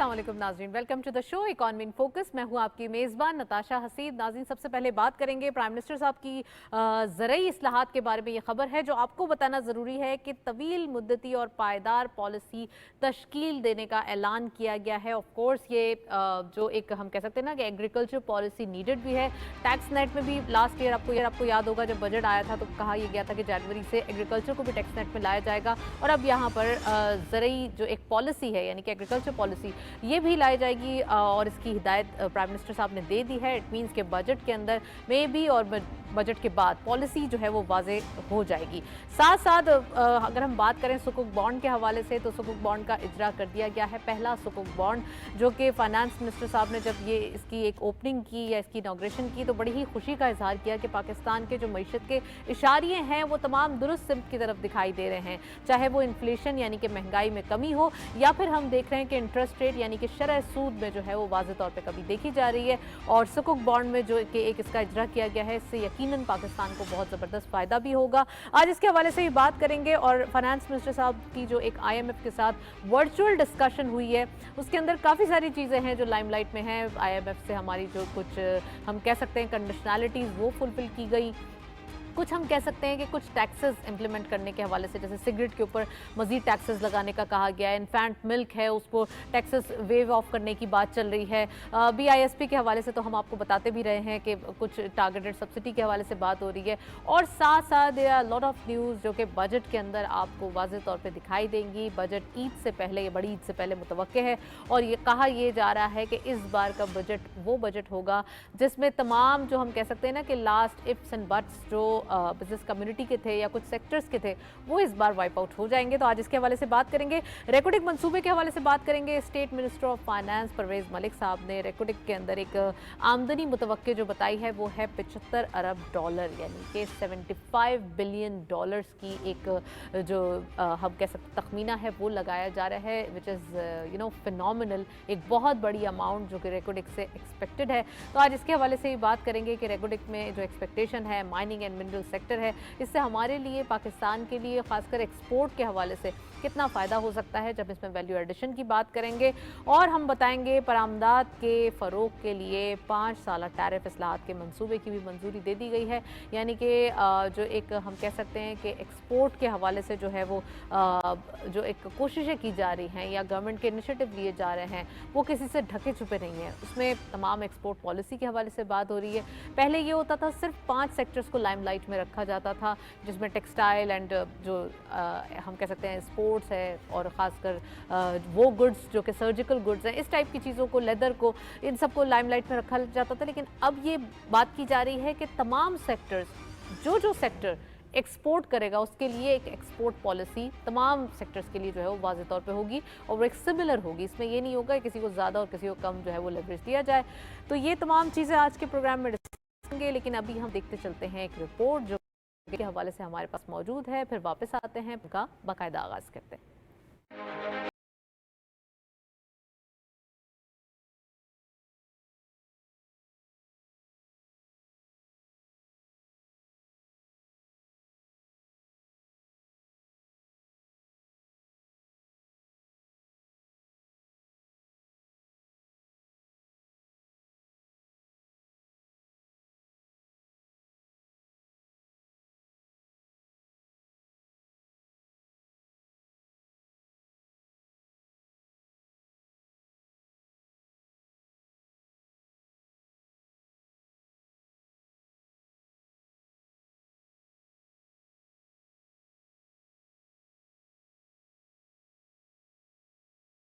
अस्सलाम वालेकुम नाज़रीन, welcome to the show economy in focus. मैं हूं आपकी मेज़बान नताशा हसीब। नाज़रीन, सबसे पहले बात करेंगे प्राइम मिनिस्टर साहब की ज़रई इस्लाहात के बारे में। ये खबर है जो आपको बताना ज़रूरी है कि तवील मुद्दती और पायदार पॉलिसी तश्कील देने का ऐलान किया गया है। ऑफ कोर्स ये जो एक हम कह सकते हैं ना कि एग्रीकल्चर पॉलिसी नीडेड भी है। टैक्स नेट में भी लास्ट ईयर आपको याद होगा जब बजट आया था तो कहा यह गया था कि जनवरी से एग्रीकल्चर को भी टैक्स नेट में लाया जाएगा, और अब यहाँ पर ज़रई जो एक पॉलिसी है यानी कि एग्रीकल्चर पॉलिसी ये भी लाई जाएगी और इसकी हिदायत प्राइम मिनिस्टर साहब ने दे दी है। इट मीन्स के बजट के अंदर में भी और बजट के बाद पॉलिसी जो है वो वाजे हो जाएगी। साथ साथ अगर हम बात करें सुकुक बॉन्ड के हवाले से तो सुकुक बॉन्ड का इजरा कर दिया गया है। पहला सुकुक बॉन्ड जो कि फाइनेंस मिनिस्टर साहब ने जब ये इसकी एक ओपनिंग की या इसकी इनॉग्रेशन की तो बड़ी ही खुशी का इजहार किया कि पाकिस्तान के जो मईशत के इशारे हैं वो तमाम दुरुस्त सिमत की तरफ दिखाई दे रहे हैं, चाहे वो इन्फ्लेशन यानी कि महंगाई में कमी हो या फिर हम देख रहे हैं कि इंटरेस्ट रेट यानी कि शरह सूद में जो है वो वाज़ेह तौर पे कमी देखी जा रही है। और सुकुक बॉन्ड में जो कि एक इसका इजरा किया गया है, इससे यकीनन पाकिस्तान को बहुत ज़बरदस्त फ़ायदा भी होगा। आज इसके हवाले से ही बात करेंगे। और फाइनेंस मिनिस्टर साहब की जो एक IMF के साथ वर्चुअल डिस्कशन हुई है उसके अंदर काफ़ी सारी चीज़ें हैं जो लाइमलाइट में हैं। IMF से हमारी जो कुछ हम कह सकते हैं कंडीशनैलिटीज़ वो फुलफिल की गई। कुछ हम कह सकते हैं कि कुछ टैक्सेस इंप्लीमेंट करने के हवाले से, जैसे सिगरेट के ऊपर मज़ीद टैक्सेस लगाने का कहा गया है। इन्फेंट मिल्क है उसको टैक्सेस वेव ऑफ करने की बात चल रही है। BISP के हवाले से तो हम आपको बताते भी रहे हैं कि कुछ टारगेटेड सब्सिडी के हवाले से बात हो रही है। और साथ साथ there are lot of news जो कि बजट के अंदर आपको वाज़ेह तौर पर दिखाई देंगी। बजट ईद से पहले, ये बड़ी ईद से पहले मुतवक्के है और ये कहा यह जा रहा है कि इस बार का बजट वो बजट होगा जिसमें तमाम जो हम कह सकते हैं ना कि लास्ट इफ्स एंड बट्स जो बिजनेस कम्युनिटी के थे या कुछ सेक्टर्स के थे वो इस बार वाइप आउट हो जाएंगे। तो आज इसके हवाले से बात करेंगे। रेकोडिक मंसूबे के हवाले से बात करेंगे। State minister of finance Parvez Malik साहब ने रेकोडिक के अंदर एक आमदनी मुतवक्के जो बताई है वो है $75 अरब, यानी कि $75 बिलियन की एक जो हम कह सकते तखमीना है वो लगाया जा रहा है, विच इज़ फिनोमिनल, एक बहुत बड़ी अमाउंट जो कि रेकोडिक से एक्सपेक्टेड है। तो आज इसके हवाले से ही बात करेंगे कि रेकोडिक में जो एक्सपेक्टेशन है माइनिंग एंड मिनरल सेक्टर है, इससे हमारे लिए, पाकिस्तान के लिए, खासकर एक्सपोर्ट के हवाले से कितना फ़ायदा हो सकता है जब इसमें वैल्यू एडिशन की बात करेंगे। और हम बताएंगे बरामदात के फ़रोग के लिए 5 साला टैरिफ इस्लाहात के मंसूबे की भी मंजूरी दे दी गई है। यानी कि जो एक हम कह सकते हैं कि एक्सपोर्ट के हवाले से जो है वो जो एक कोशिशें की जा रही हैं या गवर्नमेंट के इनिशिएटिव लिए जा रहे हैं वो किसी से ढके छुपे नहीं हैं। उसमें तमाम एक्सपोर्ट पॉलिसी के हवाले से बात हो रही है। पहले ये होता था सिर्फ 5 सेक्टर्स को लाइमलाइट में रखा जाता था, जिसमें टेक्सटाइल एंड जो हम कह सकते हैं स्पोर्ट्स है और ख़ासकर वो गुड्स जो कि सर्जिकल गुड्स हैं, इस टाइप की चीज़ों को, लेदर को, इन सबको लाइमलाइट में रखा जाता था। लेकिन अब ये बात की जा रही है कि तमाम सेक्टर्स, जो सेक्टर एक्सपोर्ट करेगा उसके लिए एक एक्सपोर्ट पॉलिसी तमाम सेक्टर्स के लिए जो है वो वाज़ेह तौर पे होगी और वो एक सिमिलर होगी। इसमें ये नहीं होगा किसी को ज़्यादा और किसी को कम जो है वो लेवरेज दिया जाए। तो ये तमाम चीज़ें आज के प्रोग्राम में डिस्कस होंगे, लेकिन अभी हम देखते चलते हैं एक रिपोर्ट जो के हवाले से हमारे पास मौजूद है, फिर वापस आते हैं, उनका बाकायदा आगाज़ करते हैं।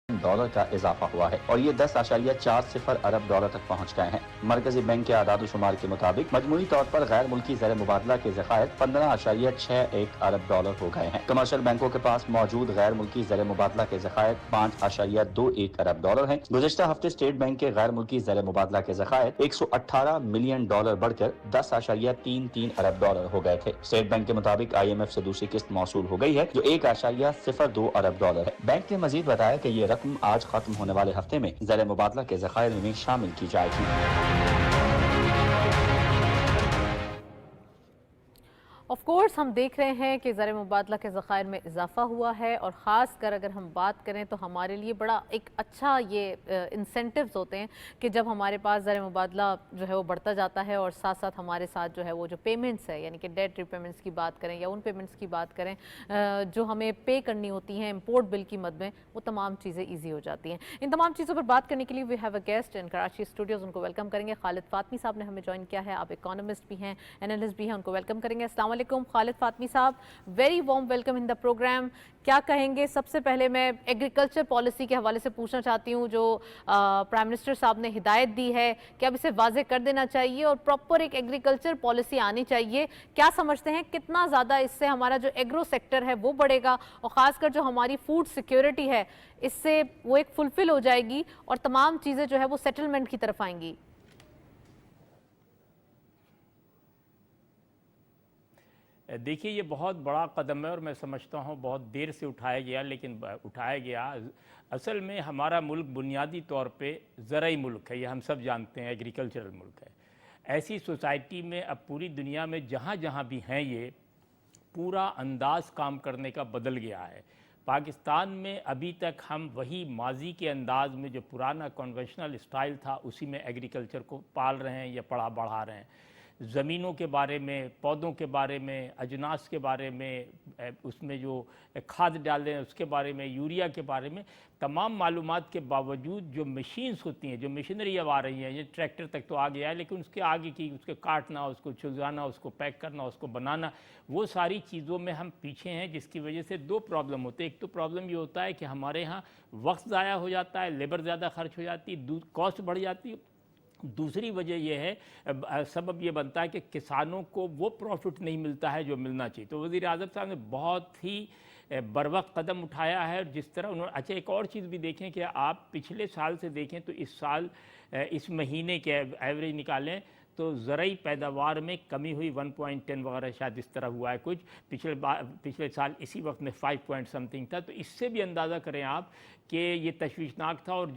डॉलर का इजाफा हुआ है और ये 10.40 अरब डॉलर तक पहुँच गए हैं। मरकजी बैंक के आदाद शुमार के मुताबिक मजमूई तौर पर गैर मुल्की ज़र मुबादला के ज़खायर 15.61 अरब डॉलर हो गए हैं। कमर्शियल बैंकों के पास मौजूद गैर मुल्की ज़र मुबादला के ज़खायर 5.21 अरब डॉलर हैं। गुज़श्ता हफ्ते स्टेट बैंक के गैर मुल्की ज़र मुबादला के ज़खायर 118 मिलियन डॉलर बढ़कर 10.33 अरब डॉलर हो गए थे। स्टेट बैंक के मुताबिक IMF से दूसरी किस्त मौसूल हो गई है जो 1.02 अरब डॉलर है। बैंक ने मजीद बताया कि ये रकम आज खत्म होने वाले हफ्ते में ज़र मुबादला के ज़खायर में शामिल की जाएगी। ऑफ कोर्स हम देख रहे हैं कि ज़र मुबादला के ज़खायर में इजाफा हुआ है और ख़ास कर अगर हम बात करें तो हमारे लिए बड़ा एक अच्छा ये इंसेंटिव्स होते हैं कि जब हमारे पास ज़र मुबादला जो है वो बढ़ता जाता है और साथ साथ हमारे साथ जो है वो जो पेमेंट्स है यानी कि डेट रिपेमेंट्स की बात करें या उन पेमेंट्स की बात करें जो हमें पे करनी होती हैं इम्पोर्ट बिल की मद में, वो तमाम चीज़ें ईजी हो जाती हैं। इन तमाम चीज़ों पर बात करने के लिए we have a guest in Karachi studios, उनको वेलकम करेंगे। खालिद फातमी साहब ने हमें ज्वाइन किया है, आप इकोनॉमिस्ट भी हैं, एनालिस्ट भी हैं, उनको वेलकम करेंगे। अस्सलाम वालेकुम खालिद फातमी साहब, very warm welcome in the programme. क्या कहेंगे? सबसे पहले मैं एग्रीकल्चर पॉलिसी के हवाले से पूछना चाहती हूँ जो प्राइम मिनिस्टर साहब ने हिदायत दी है कि अब इसे वाजे कर देना चाहिए और प्रॉपर एक एग्रीकल्चर पॉलिसी आनी चाहिए। क्या समझते हैं कितना ज़्यादा इससे हमारा जो एग्रो सेक्टर है वो बढ़ेगा और ख़ासकर जो हमारी फूड सिक्योरिटी है इससे वो एक फुलफिल हो जाएगी और तमाम चीज़ें जो है वो सेटलमेंट की तरफ आएंगी? देखिए, ये बहुत बड़ा कदम है और मैं समझता हूँ बहुत देर से उठाया गया, लेकिन उठाया गया। असल में हमारा मुल्क बुनियादी तौर पे ज़रई मुल्क है, ये हम सब जानते हैं, एग्रीकल्चरल मुल्क है। ऐसी सोसाइटी में अब पूरी दुनिया में जहाँ जहाँ भी हैं ये पूरा अंदाज़ काम करने का बदल गया है। पाकिस्तान में अभी तक हम वही माजी के अंदाज़ में जो पुराना कन्वेंशनल स्टाइल था उसी में एग्रीकल्चर को पाल रहे हैं या बढ़ा रहे हैं। ज़मीनों के बारे में, पौधों के बारे में, अजनास के बारे में, उसमें जो खाद डालें उसके बारे में, यूरिया के बारे में तमाम मालूमात के बावजूद जो मशीन्स होती हैं, जो मशीनरी अब आ रही हैं, ये ट्रैक्टर तक तो आ गया है, लेकिन उसके आगे की उसके काटना, उसको चुजाना, उसको पैक करना, उसको बनाना, वो सारी चीज़ों में हम पीछे हैं, जिसकी वजह से दो प्रॉब्लम होते हैं। एक तो प्रॉब्लम ये होता है कि हमारे यहाँ वक्त ज़ाया हो जाता है, लेबर ज़्यादा खर्च हो जाती है, कॉस्ट बढ़ जाती है। दूसरी वजह यह है, सबब ये बनता है कि किसानों को वो प्रॉफिट नहीं मिलता है जो मिलना चाहिए। तो वज़ीर आज़म साहब ने बहुत ही बरवक्त कदम उठाया है। और जिस तरह उन्होंने, अच्छा एक और चीज़ भी देखें कि आप पिछले साल से देखें तो इस साल इस महीने के एवरेज निकालें तो ज़रई पैदावार में कमी हुई 1.10 वगैरह शायद इस तरह हुआ है कुछ। पिछले साल इसी वक्त में 5 पॉइंट समथिंग था। तो इससे भी अंदाज़ा करें आप कि ये तशवीशनाक था। और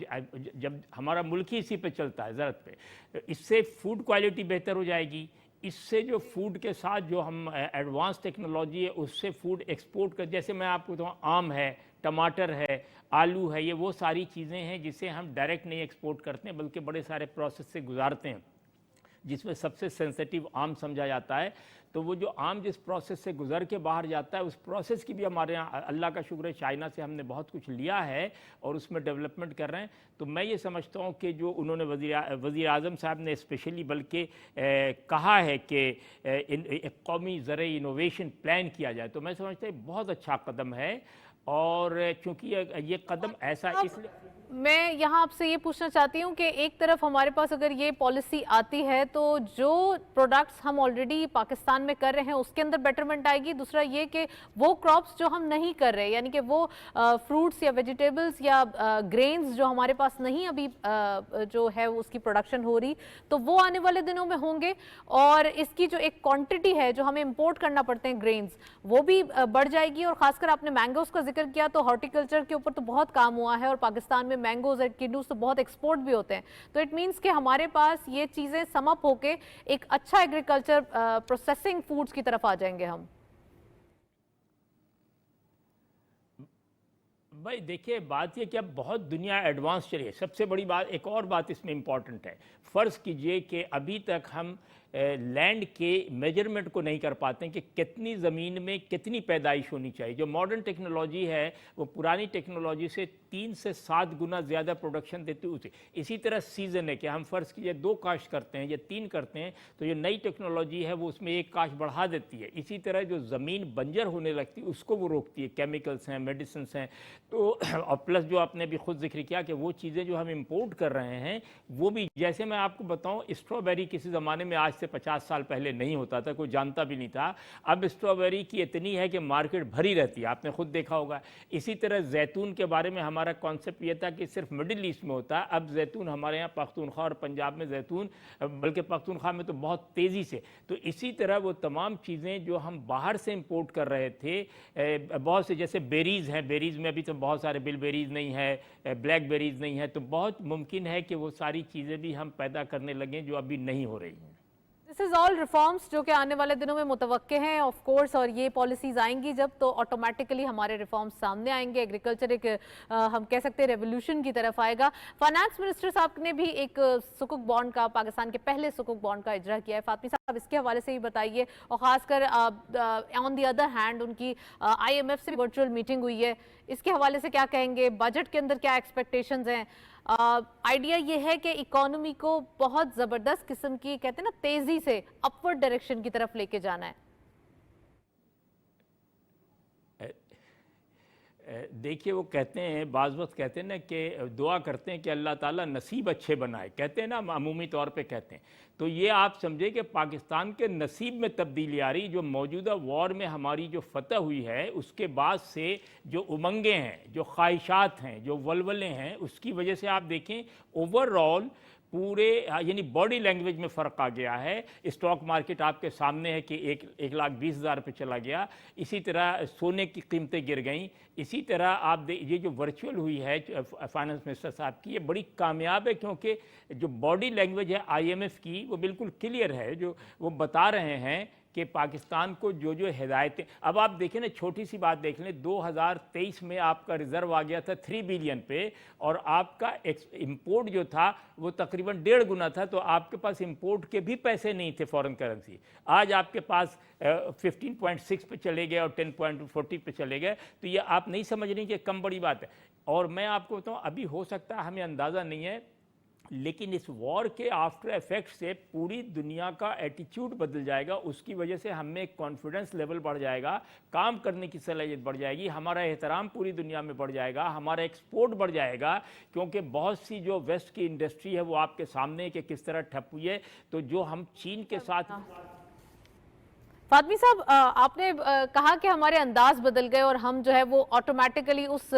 जब हमारा मुल्क ही इसी पे चलता है ज़रूरत पे, इससे फूड क्वालिटी बेहतर हो जाएगी। इससे जो फूड के साथ जो हम एडवांस टेक्नोलॉजी है उससे फूड एक्सपोर्ट कर, जैसे मैं आपको बताऊँ आम है, टमाटर है, आलू है, ये वो सारी चीज़ें हैं जिसे हम डायरेक्ट नहीं एक्सपोर्ट करते हैं बल्कि बड़े सारे प्रोसेस से गुजारते हैं, जिसमें सबसे सेंसिटिव आम समझा जाता है। तो वो जो आम जिस प्रोसेस से गुजर के बाहर जाता है उस प्रोसेस की भी हमारे यहाँ अल्लाह का शुक्र है चाइना से हमने बहुत कुछ लिया है और उसमें डेवलपमेंट कर रहे हैं। तो मैं ये समझता हूँ कि जो उन्होंने वज़ीर आज़म साहब ने स्पेशली बल्कि कहा है कि एक कौमी ज़रई इनोवेशन प्लान किया जाए, तो मैं समझता हूँ बहुत अच्छा कदम है। और चूँकि ये कदम ऐसा इसलिए मैं यहाँ आपसे ये पूछना चाहती हूँ कि एक तरफ हमारे पास अगर ये पॉलिसी आती है तो जो प्रोडक्ट्स हम ऑलरेडी पाकिस्तान में कर रहे हैं उसके अंदर बेटरमेंट आएगी। दूसरा ये कि वो क्रॉप्स जो हम नहीं कर रहे यानी कि वो फ्रूट्स या वेजिटेबल्स या ग्रेन्स जो हमारे पास नहीं अभी जो है उसकी प्रोडक्शन हो रही, तो वो आने वाले दिनों में होंगे। और इसकी जो एक क्वान्टिटी है जो हमें इम्पोर्ट करना पड़ते हैं ग्रेन्स, वो भी बढ़ जाएगी। और खासकर आपने मैंगोज का जिक्र किया तो हॉर्टिकल्चर के ऊपर तो बहुत काम हुआ है और पाकिस्तान में मैंगोज और किडूस तो बहुत एक्सपोर्ट भी होते हैं। तो इट मींस कि हमारे पास ये चीजें समअप होके एक अच्छा एग्रीकल्चर प्रोसेसिंग फूड्स की तरफ आ जाएंगे हम। भाई देखिए, बात ये कि अब बहुत दुनिया एडवांस चली है। सबसे बड़ी बात, एक और बात इसमें इम्पॉर्टेंट है, फ़र्ज़ कीजिए कि अभी तक हम लैंड के मेजरमेंट को नहीं कर पाते हैं कि कितनी ज़मीन में कितनी पैदाइश होनी चाहिए। जो मॉडर्न टेक्नोलॉजी है वो पुरानी टेक्नोलॉजी से 3 से 7 गुना ज़्यादा प्रोडक्शन देती है उसे। इसी तरह सीज़न है कि हम फ़र्ज़ कीजिए 2 काश्त करते हैं या 3 करते हैं तो जो नई टेक्नोलॉजी है वो उसमें 1 काश्त बढ़ा देती है। इसी तरह जो ज़मीन बंजर होने लगती है उसको वो रोकती है, केमिकल्स हैं, मेडिसिन हैं। तो और प्लस जो आपने भी खुद जिक्र किया कि वो चीज़ें जो हम इम्पोर्ट कर रहे हैं वो भी, जैसे मैं आपको बताऊँ, स्ट्रॉबेरी किसी ज़माने में आज से 50 साल पहले नहीं होता था, कोई जानता भी नहीं था। अब स्ट्रॉबेरी की इतनी है कि मार्केट भरी रहती है, आपने खुद देखा होगा। इसी तरह जैतून के बारे में हमारा कॉन्सेप्ट ये था कि सिर्फ मिडिल ईस्ट में होता है, अब जैतून हमारे यहाँ पख्तूनख्वा और पंजाब में जैतून, बल्कि पख्तूनख्वा में तो बहुत तेज़ी से। तो इसी तरह वो तमाम चीज़ें जो हम बाहर से इम्पोर्ट कर रहे थे, बहुत से, जैसे बेरीज़ हैं, बेरीज़ में अभी तो बहुत सारे बिलबेरीज़ नहीं है, ब्लैक बेरीज़ नहीं है, तो बहुत मुमकिन है कि वो सारी चीज़ें भी हम पैदा करने लगें जो अभी नहीं हो रही हैं। दिस इज ऑल रिफॉर्म्स जो कि आने वाले दिनों में मुतवक्के हैं ऑफ कोर्स, और ये पॉलिसीज आएंगी जब तो ऑटोमेटिकली हमारे रिफॉर्म्स सामने आएंगे। एग्रीकल्चर एक हम कह सकते हैं रेवोल्यूशन की तरफ आएगा। फाइनेंस मिनिस्टर साहब ने भी एक सुकुक बॉन्ड का, पाकिस्तान के पहले सुकुक बॉन्ड का इजरा किया है। फातमी साहब इसके हवाले से ही बताइए, और खासकर ऑन दी अदर हैंड उनकी IMF से वर्चुअल मीटिंग हुई है, इसके हवाले से क्या कहेंगे? बजट के अंदर क्या एक्सपेक्टेशंस हैं? आइडिया ये है कि इकोनॉमी को बहुत ज़बरदस्त किस्म की, कहते हैं ना, तेज़ी से अपवर्ड डायरेक्शन की तरफ लेके जाना है। देखिए, वो कहते हैं, बाज़ वक्त कहते हैं ना कि दुआ करते हैं कि अल्लाह ताला नसीब अच्छे बनाए, कहते हैं ना, अमूमी तौर पे कहते हैं। तो ये आप समझे कि पाकिस्तान के नसीब में तब्दीली आ रही, जो मौजूदा वॉर में हमारी जो फतह हुई है उसके बाद से जो उमंगें हैं, जो ख्वाहिशात हैं, जो वलवले हैं, उसकी वजह से आप देखें ओवरऑल पूरे यानी बॉडी लैंग्वेज में फ़र्क आ गया है। स्टॉक मार्केट आपके सामने है कि 1,20,000 पे चला गया। इसी तरह सोने की कीमतें गिर गईं। इसी तरह आप ये जो वर्चुअल हुई है फाइनेंस मिनिस्टर साहब की, ये बड़ी कामयाब है, क्योंकि जो बॉडी लैंग्वेज है IMF की वो बिल्कुल क्लियर है। जो वो बता रहे हैं कि पाकिस्तान को जो जो हिदायतें, अब आप देखें ना, छोटी सी बात देख लें, 2023 में आपका रिज़र्व आ गया था 3 बिलियन पे, और आपका इंपोर्ट जो था वो तकरीबन 1.5 गुना था। तो आपके पास इंपोर्ट के भी पैसे नहीं थे फॉरेन करेंसी। आज आपके पास 15.6 पे चले गए और 10.40 पे चले गए। तो ये आप नहीं समझ रही कि कम बड़ी बात है। और मैं आपको बताऊँ, अभी हो सकता है, हमें अंदाज़ा नहीं है, लेकिन इस वॉर के आफ्टर इफेक्ट से पूरी दुनिया का एटीट्यूड बदल जाएगा। उसकी वजह से हमें कॉन्फिडेंस लेवल बढ़ जाएगा, काम करने की सलाहियत बढ़ जाएगी, हमारा एहतराम पूरी दुनिया में बढ़ जाएगा, हमारा एक्सपोर्ट बढ़ जाएगा, क्योंकि बहुत सी जो वेस्ट की इंडस्ट्री है वो आपके सामने है कि किस तरह ठप हुई है। तो जो हम चीन के साथ फातमी साहब, आपने कहा कि हमारे अंदाज बदल गए और हम जो है वो ऑटोमेटिकली उस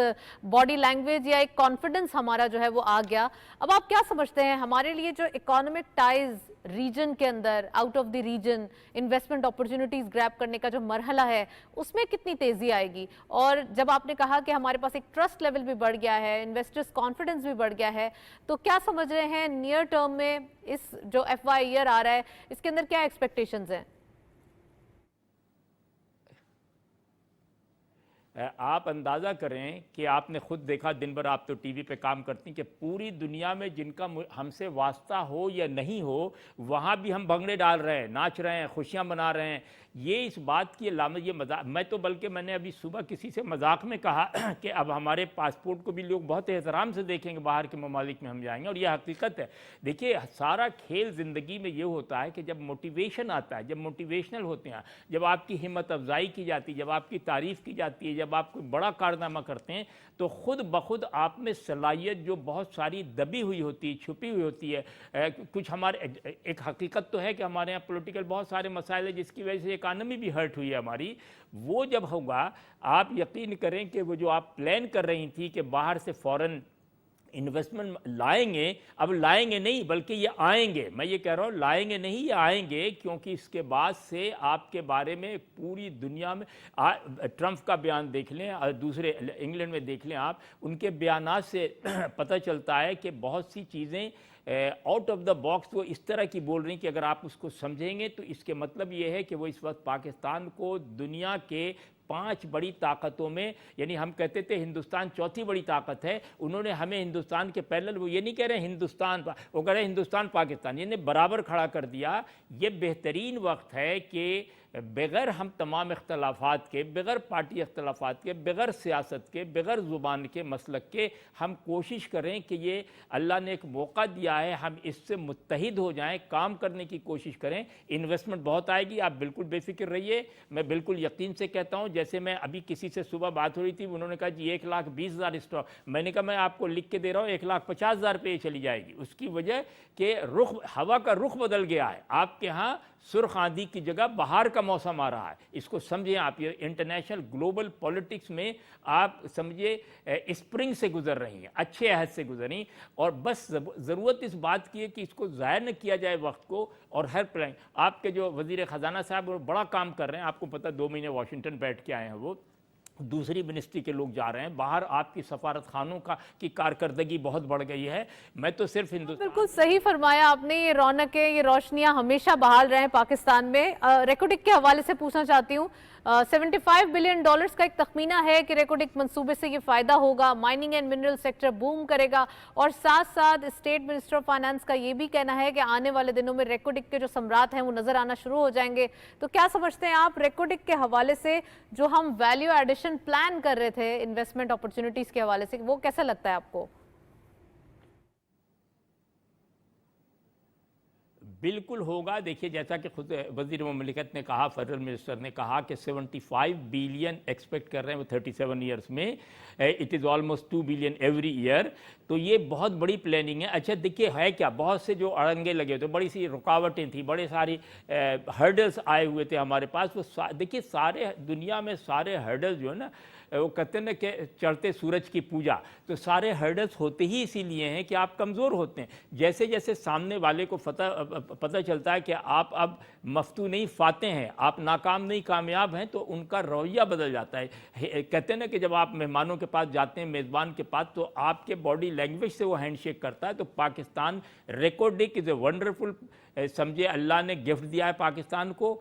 बॉडी लैंग्वेज या एक कॉन्फिडेंस हमारा जो है वो आ गया। अब आप क्या समझते हैं हमारे लिए जो इकोनॉमिक टाइज रीजन के अंदर, out of the region investment opportunities grab करने का जो मरहला है उसमें कितनी तेजी आएगी? और जब आपने कहा कि हमारे पास एक ट्रस्ट लेवल भी बढ़ गया है, इन्वेस्टर्स कॉन्फिडेंस भी बढ़ गया है, तो क्या समझ रहे हैं नियर टर्म में इस जो FY ईयर आ रहा है इसके अंदर क्या एक्सपेक्टेशंस हैं? आप अंदाज़ा करें कि आपने खुद देखा, दिन भर आप तो टीवी पे काम करती हैं, कि पूरी दुनिया में जिनका हमसे वास्ता हो या नहीं हो, वहाँ भी हम भंगड़े डाल रहे हैं, नाच रहे हैं, खुशियाँ मना रहे हैं। ये इस बात की अलामत, ये मजाक, मैं तो बल्कि मैंने अभी सुबह किसी से मजाक में कहा कि अब हमारे पासपोर्ट को भी लोग बहुत एहतराम से देखेंगे, बाहर के ममालिक में हम जाएंगे, और यह हकीकत है। देखिए, सारा खेल ज़िंदगी में ये होता है कि जब मोटिवेशन आता है, जब मोटिवेशनल होते हैं, जब आपकी हिम्मत अफजाई की जाती है, जब आपकी तारीफ़ की जाती है, जब आप कोई बड़ा कारनामा करते हैं, तो खुद बखुद आप में सलाहियत जो बहुत सारी दबी हुई होती है, छुपी हुई होती है, कुछ हमारे, एक हकीकत तो है कि हमारे यहाँ पॉलिटिकल बहुत सारे मसाइल हैं जिसकी वजह से इकानमी भी हर्ट हुई है हमारी। वो जब होगा, आप यकीन करें कि वो जो आप प्लान कर रही थी कि बाहर से फॉरेन इन्वेस्टमेंट लाएंगे, अब लाएंगे नहीं बल्कि ये आएंगे। मैं ये कह रहा हूँ, लाएंगे नहीं, ये आएंगे, क्योंकि इसके बाद से आपके बारे में पूरी दुनिया में ट्रंप का बयान देख लें, दूसरे इंग्लैंड में देख लें आप, उनके बयानात से पता चलता है कि बहुत सी चीज़ें आउट ऑफ द बॉक्स वो इस तरह की बोल रही कि अगर आप उसको समझेंगे तो इसके मतलब ये है कि वो इस वक्त पाकिस्तान को दुनिया के 5 बड़ी ताकतों में, यानी हम कहते थे हिंदुस्तान चौथी बड़ी ताकत है, उन्होंने हमें हिंदुस्तान के पैरेलल, वो ये नहीं कह रहे हिंदुस्तान, वो कह रहे हिंदुस्तान पाकिस्तान, यानी बराबर खड़ा कर दिया। ये बेहतरीन वक्त है कि बग़ैर हम तमाम इख्तलाफात के, बग़ैर पार्टी इख्तलाफात के, बग़ैर सियासत के, बग़ैर ज़ुबान के, मसलक के, हम कोशिश करें कि ये अल्लाह ने एक मौका दिया है, हम इससे मुत्तहिद हो जाएं, काम करने की कोशिश करें। इन्वेस्टमेंट बहुत आएगी, आप बिल्कुल बेफिक्र रहिए। मैं बिल्कुल यकीन से कहता हूँ, जैसे मैं अभी किसी से सुबह बात हो रही थी, उन्होंने कहा जी 1,20,000 स्टॉक, मैंने कहा मैं आपको लिख के दे रहा हूँ 1,50,000 पे चली जाएगी। उसकी वजह कि रुख, हवा का रुख बदल गया है। आपके यहाँ सुर्ख आंधी की जगह बाहर का मौसम आ रहा है, इसको समझें आप। ये इंटरनेशनल ग्लोबल पॉलिटिक्स में आप समझिए स्प्रिंग से गुजर रही हैं, अच्छे अहद से गुजरी, और बस ज़रूरत इस बात की है कि इसको ज़ाया न किया जाए वक्त को। और हर प्लान, आपके जो वज़ीर ख़जाना साहब वो बड़ा काम कर रहे हैं, आपको पता 2 महीने वाशिंगटन बैठ के आए हैं वो, दूसरी मिनिस्ट्री के लोग जा रहे हैं बाहर, आपकी सफारत खानों की कारकर्दगी बहुत बढ़ गई है। मैं तो सिर्फ हिंदुस्तान, बिल्कुल सही फरमाया आपने, ये रौनकें, ये रोशनियां हमेशा बहाल रहे हैं पाकिस्तान में। रेकोडिक के हवाले से पूछना चाहती हूँ, $75 बिलियन का एक तखमीना है कि रेकोडिक मंसूबे से ये फायदा होगा, mining and mineral sector boom करेगा, और साथ साथ स्टेट मिनिस्टर ऑफ फाइनेंस का ये भी कहना है कि आने वाले दिनों में रेकोडिक के जो सम्राट हैं वो नजर आना शुरू हो जाएंगे। तो क्या समझते हैं आप, रेकोडिक के हवाले से जो हम वैल्यू एडिशन प्लान कर रहे थे इन्वेस्टमेंट अपॉर्चुनिटीज के हवाले से, वो कैसा लगता है आपको? बिल्कुल होगा। देखिए, जैसा कि खुद वज़ीर मुमलिकत ने कहा, फेडरल मिनिस्टर ने कहा कि 75 बिलियन एक्सपेक्ट कर रहे हैं वो 37 ईयर्स में, it is almost 2 billion every year. तो ये बहुत बड़ी प्लानिंग है। अच्छा देखिए, है क्या, बहुत से जो अड़ंगे लगे थे, बड़ी सी रुकावटें थी, बड़े सारी हर्डल्स आए हुए थे हमारे पास। वो देखिए, सारे दुनिया में सारे हर्डल्स जो है ना, वो कहते हैं ना कि चढ़ते सूरज की पूजा, तो सारे हर्डल्स होते ही इसीलिए हैं कि आप कमज़ोर होते हैं। जैसे जैसे सामने वाले को पता चलता है कि आप अब मफ्तू नहीं फाते हैं, आप नाकाम नहीं कामयाब हैं, तो उनका रवैया बदल जाता है। कहते हैं ना कि जब आप मेहमानों के पास जाते हैं, मेज़बान के पास, तो आपके बॉडी लैंग्वेज से वो हैंडशेक करता है। तो पाकिस्तान रेकॉर्डिक इज़ ए वंडरफुल, समझे अल्लाह ने गिफ्ट दिया है पाकिस्तान को।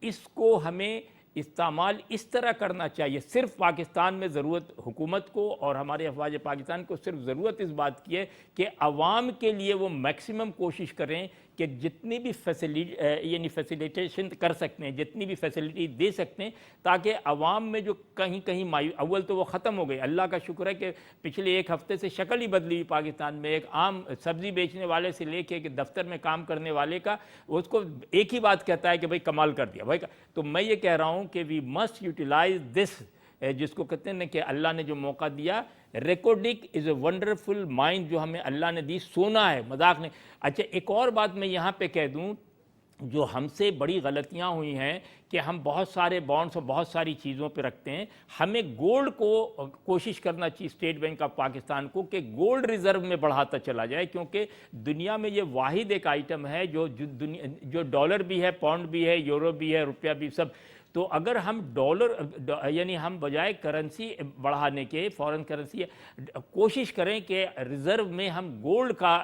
इसको हमें इस्तेमाल इस तरह करना चाहिए। सिर्फ पाकिस्तान में ज़रूरत हुकूमत को और हमारे अफवाज पाकिस्तान को सिर्फ ज़रूरत इस बात की है कि अवाम के लिए वो मैक्सिमम कोशिश करें कि जितनी भी फैसिलिटेशन कर सकते हैं, जितनी भी फैसिलिटी दे सकते हैं, ताकि अवाम में जो कहीं कहीं अव्वल तो वो ख़त्म हो गई। अल्लाह का शुक्र है कि पिछले एक हफ़्ते से शक्ल ही बदली हुई पाकिस्तान में। एक आम सब्ज़ी बेचने वाले से लेके कि दफ्तर में काम करने वाले का, उसको एक ही बात कहता है कि भाई कमाल कर दिया भाई। तो मैं ये कह रहा हूँ कि वी मस्ट यूटिलाइज दिस, जिसको कहते हैं ना कि अल्लाह ने जो मौका दिया। रेकॉर्डिक इज़ ए वंडरफुल माइंड जो हमें अल्लाह ने दी, सोना है, मजाक नहीं। अच्छा, एक और बात मैं यहाँ पे कह दूँ, जो हमसे बड़ी गलतियाँ हुई हैं कि हम बहुत सारे बॉन्ड्स और बहुत सारी चीज़ों पे रखते हैं। हमें गोल्ड को कोशिश करना चाहिए, स्टेट बैंक ऑफ पाकिस्तान को, कि गोल्ड रिज़र्व में बढ़ाता चला जाए, क्योंकि दुनिया में ये वाहिद एक आइटम है जो डॉलर भी है, पाउंड भी है, यूरो भी है, रुपया भी, सब। तो अगर हम डॉलर यानी हम बजाय करेंसी बढ़ाने के, फॉरेन करेंसी, कोशिश करें कि रिज़र्व में हम गोल्ड का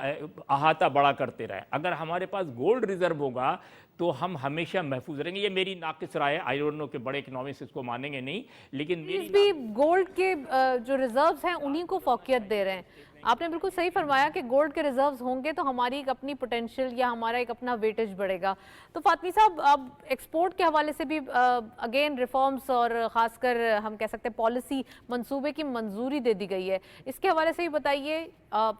अहाता बड़ा करते रहें। अगर हमारे पास गोल्ड रिज़र्व होगा तो हम हमेशा महफूज रहेंगे। ये मेरी नाक़िस राय है, आई डोंट नो कि बड़े इकोनॉमिस्ट इसको मानेंगे नहीं, लेकिन मेरी भी गोल्ड के जो रिजर्व्स हैं उन्हीं को फोकियत दे रहे हैं। आपने बिल्कुल सही फरमाया कि गोल्ड के रिजर्व्स होंगे तो हमारी एक अपनी पोटेंशियल या हमारा एक अपना वेटेज बढ़ेगा। तो फातमी साहब, अब एक्सपोर्ट के हवाले से भी अगेन रिफॉर्म्स और ख़ासकर हम कह सकते हैं पॉलिसी मंसूबे की मंजूरी दे दी गई है, इसके हवाले से भी बताइए।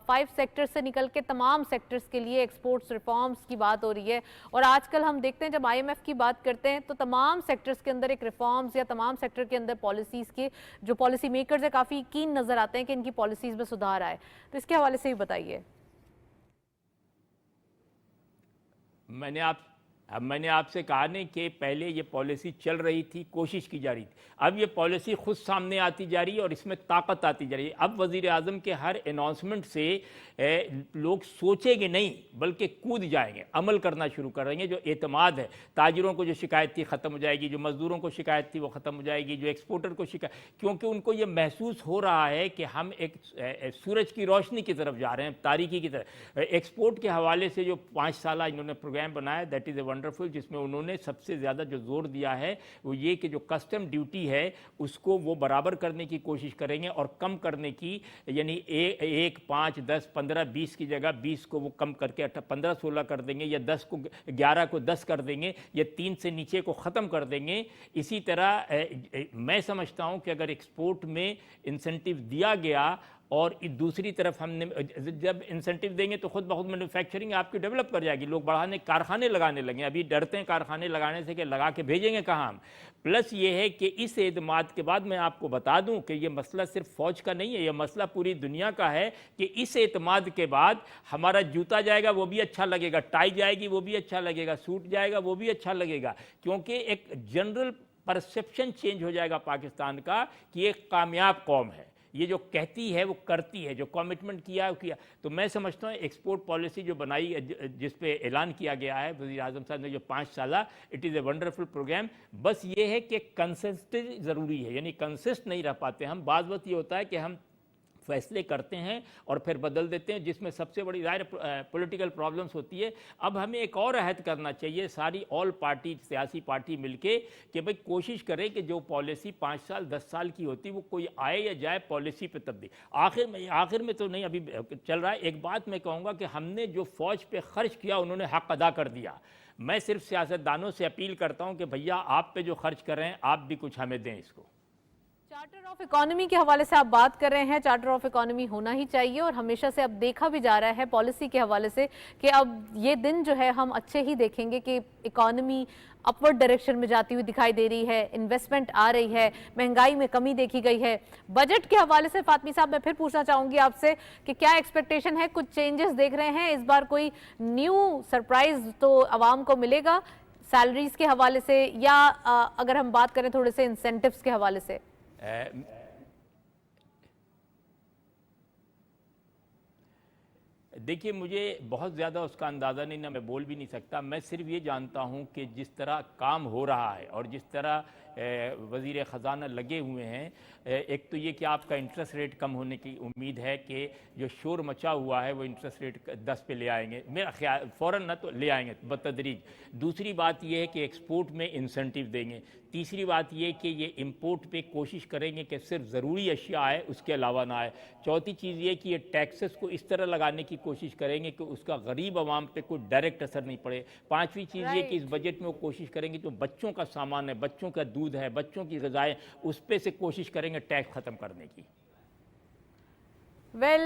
5 सेक्टर्स से निकल के तमाम सेक्टर्स के लिए एक्सपोर्ट्स रिफॉर्म्स की बात हो रही है, और आजकल हम देखते हैं जब IMF की बात करते हैं तो तमाम सेक्टर्स के अंदर एक रिफॉर्म्स या तमाम सेक्टर के अंदर पॉलिसीज़ के जो पॉलिसी मेकर्स है काफ़ी कीन नज़र आते हैं कि इनकी पॉलिसीज़ में सुधार आए। तो इसके हवाले से भी बताइए। मैंने आपसे कहा नहीं कि पहले ये पॉलिसी चल रही थी, कोशिश की जा रही थी, अब ये पॉलिसी खुद सामने आती जा रही है और इसमें ताकत आती जा रही है। अब वज़ीर आज़म के हर अनाउंसमेंट से लोग सोचेंगे नहीं बल्कि कूद जाएंगे, अमल करना शुरू करेंगे। जो एतमाद है, ताजिरों को जो शिकायत थी ख़त्म हो जाएगी, जो मज़दूरों को शिकायत थी वो ख़त्म हो जाएगी, जो एक्सपोर्टर को शिकायत, क्योंकि उनको ये महसूस हो रहा है कि हम एक सूरज की रोशनी की तरफ जा रहे हैं, तारीकी की तरफ। एक्सपोर्ट के हवाले से जो 5 साल इन्होंने प्रोग्राम बनाया, दैट इज़ ए वंडरफुल, जिसमें उन्होंने सबसे ज़्यादा जो जोर दिया है वो ये कि जो कस्टम ड्यूटी है उसको वो बराबर करने की कोशिश करेंगे और कम करने की, यानी 1, 5, 10, 15, 20 की जगह 20 को वो कम करके 15, 16 कर देंगे, या 10 को 11 को 10 कर देंगे, या 3 से नीचे को ख़त्म कर देंगे। इसी तरह मैं समझता हूँ कि अगर एक्सपोर्ट में इंसेंटिव दिया गया और दूसरी तरफ हमने जब इंसेंटिव देंगे तो खुद बहुत मैन्युफैक्चरिंग आपकी डेवलप कर जाएगी, लोग बढ़ाने कारखाने लगाने लगे। अभी डरते हैं कारखाने लगाने से कि लगा के भेजेंगे कहाँ हम। प्लस ये है कि इस एतमाद के बाद मैं आपको बता दूं कि ये मसला सिर्फ फ़ौज का नहीं है, ये मसला पूरी दुनिया का है कि इस एतमाद के बाद हमारा जूता जाएगा वो भी अच्छा लगेगा, टाई जाएगी वो भी अच्छा लगेगा, सूट जाएगा वो भी अच्छा लगेगा, क्योंकि एक जनरल परसेप्शन चेंज हो जाएगा पाकिस्तान का कि एक कामयाब कौम है, ये जो कहती है वो करती है, जो कमिटमेंट किया है वो किया। तो मैं समझता हूँ एक्सपोर्ट पॉलिसी जो बनाई, जिस पे ऐलान किया गया है वज़ीर आज़म साहब ने, जो 5 साल, it is a wonderful programme. बस ये है कि कंसिस्टेंसी ज़रूरी है, यानी कंसिस्ट नहीं रह पाते हम। बाज़ वक्त ये होता है कि हम फैसले करते हैं और फिर बदल देते हैं, जिसमें सबसे बड़ी ज़ाहिर पॉलिटिकल प्रॉब्लम्स होती है। अब हमें एक और अहद करना चाहिए, सारी ऑल पार्टी, सियासी पार्टी मिलके, कि भाई कोशिश करें कि जो पॉलिसी 5 साल 10 साल की होती है वो कोई आए या जाए पॉलिसी पे तब्दील। आखिर में तो नहीं अभी चल रहा है। एक बात मैं कहूँगा कि हमने जो फ़ौज पे खर्च किया उन्होंने हक़ अदा कर दिया। मैं सिर्फ सियासतदानों से अपील करता हूँ कि भैया आप पे जो खर्च कर रहे हैं आप भी कुछ हमें दें इसको। चार्टर ऑफ इकोनॉमी के हवाले से आप बात कर रहे हैं, चार्टर ऑफ इकोनॉमी होना ही चाहिए और हमेशा से अब देखा भी जा रहा है पॉलिसी के हवाले से कि अब ये दिन जो है हम अच्छे ही देखेंगे कि इकोनॉमी अपवर्ड डायरेक्शन में जाती हुई दिखाई दे रही है, इन्वेस्टमेंट आ रही है, महंगाई में कमी देखी गई है। बजट के हवाले से फातमी साहब मैं फिर पूछना चाहूंगी आपसे कि क्या एक्सपेक्टेशन है, कुछ चेंजेस देख रहे हैं इस बार, कोई न्यू सरप्राइज तो आवाम को मिलेगा सैलरीज के हवाले से, या अगर हम बात करें थोड़े से इंसेंटिव्स के हवाले से? देखिए मुझे बहुत ज़्यादा उसका अंदाज़ा नहीं, ना मैं बोल भी नहीं सकता। मैं सिर्फ ये जानता हूँ कि जिस तरह काम हो रहा है और जिस तरह वज़ीर ख़जाना लगे हुए हैं, एक तो ये कि आपका इंटरेस्ट रेट कम होने की उम्मीद है कि जो शोर मचा हुआ है वो इंटरेस्ट रेट 10 पे ले आएंगे, मेरा ख्याल फ़ौरन ना तो ले आएंगे बतदरीज। दूसरी बात ये है कि एक्सपोर्ट में इंसेंटिव देंगे। तीसरी बात ये कि ये इंपोर्ट पे कोशिश करेंगे कि सिर्फ ज़रूरी अशिया आए, उसके अलावा ना आए। चौथी चीज़ ये कि ये टैक्सेस को इस तरह लगाने की कोशिश करेंगे कि उसका गरीब आवाम पे कोई डायरेक्ट असर नहीं पड़े। पाँचवीं चीज़ ये कि इस बजट में वो कोशिश करेंगे जो बच्चों का सामान है, बच्चों का दूध है, बच्चों की ग़िज़ाएँ, उस पे से कोशिश करेंगे टैक्स ख़त्म करने की।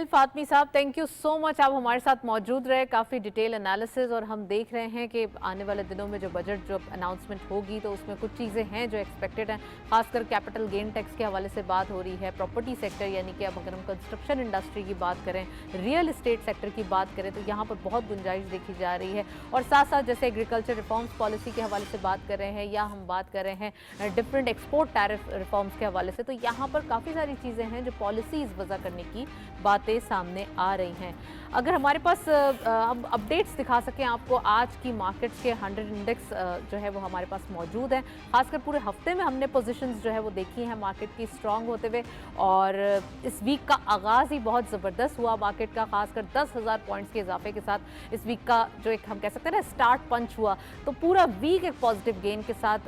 फातमी साहब थैंक यू सो मच, आप हमारे साथ मौजूद रहे, काफ़ी डिटेल एनालिसिस। और हम देख रहे हैं कि आने वाले दिनों में जो बजट जो अनाउंसमेंट होगी तो उसमें कुछ चीज़ें हैं जो एक्सपेक्टेड हैं, खासकर कैपिटल गेन टैक्स के हवाले से बात हो रही है, प्रॉपर्टी सेक्टर यानी कि अब अगर हम कंस्ट्रक्शन इंडस्ट्री की बात करें, रियल इस्टेट सेक्टर की बात करें तो यहाँ पर बहुत गुंजाइश देखी जा रही है। और साथ साथ जैसे एग्रीकल्चर रिफॉर्म्स पॉलिसी के हवाले से बात कर रहे हैं या हम बात कर रहे हैं डिफरेंट एक्सपोर्ट टैरिफ रिफॉर्म्स के हवाले से, तो यहाँ पर काफ़ी सारी चीज़ें हैं जो पॉलिसीज़ वज़ा करने की बातें सामने आ रही हैं। अगर हमारे पास हम अपडेट्स दिखा सकें आपको, आज की मार्केट्स के 100 इंडेक्स जो है वो हमारे पास मौजूद है। खासकर पूरे हफ्ते में हमने पोजीशंस जो है वो देखी हैं मार्केट की स्ट्रांग होते हुए, और इस वीक का आगाज़ ही बहुत ज़बरदस्त हुआ मार्केट का, खासकर 10,000 पॉइंट्स के इजाफे के साथ इस वीक का जो एक हम कह सकते हैं ना स्टार्ट पंच हुआ, तो पूरा वीक एक पॉजिटिव गेन के साथ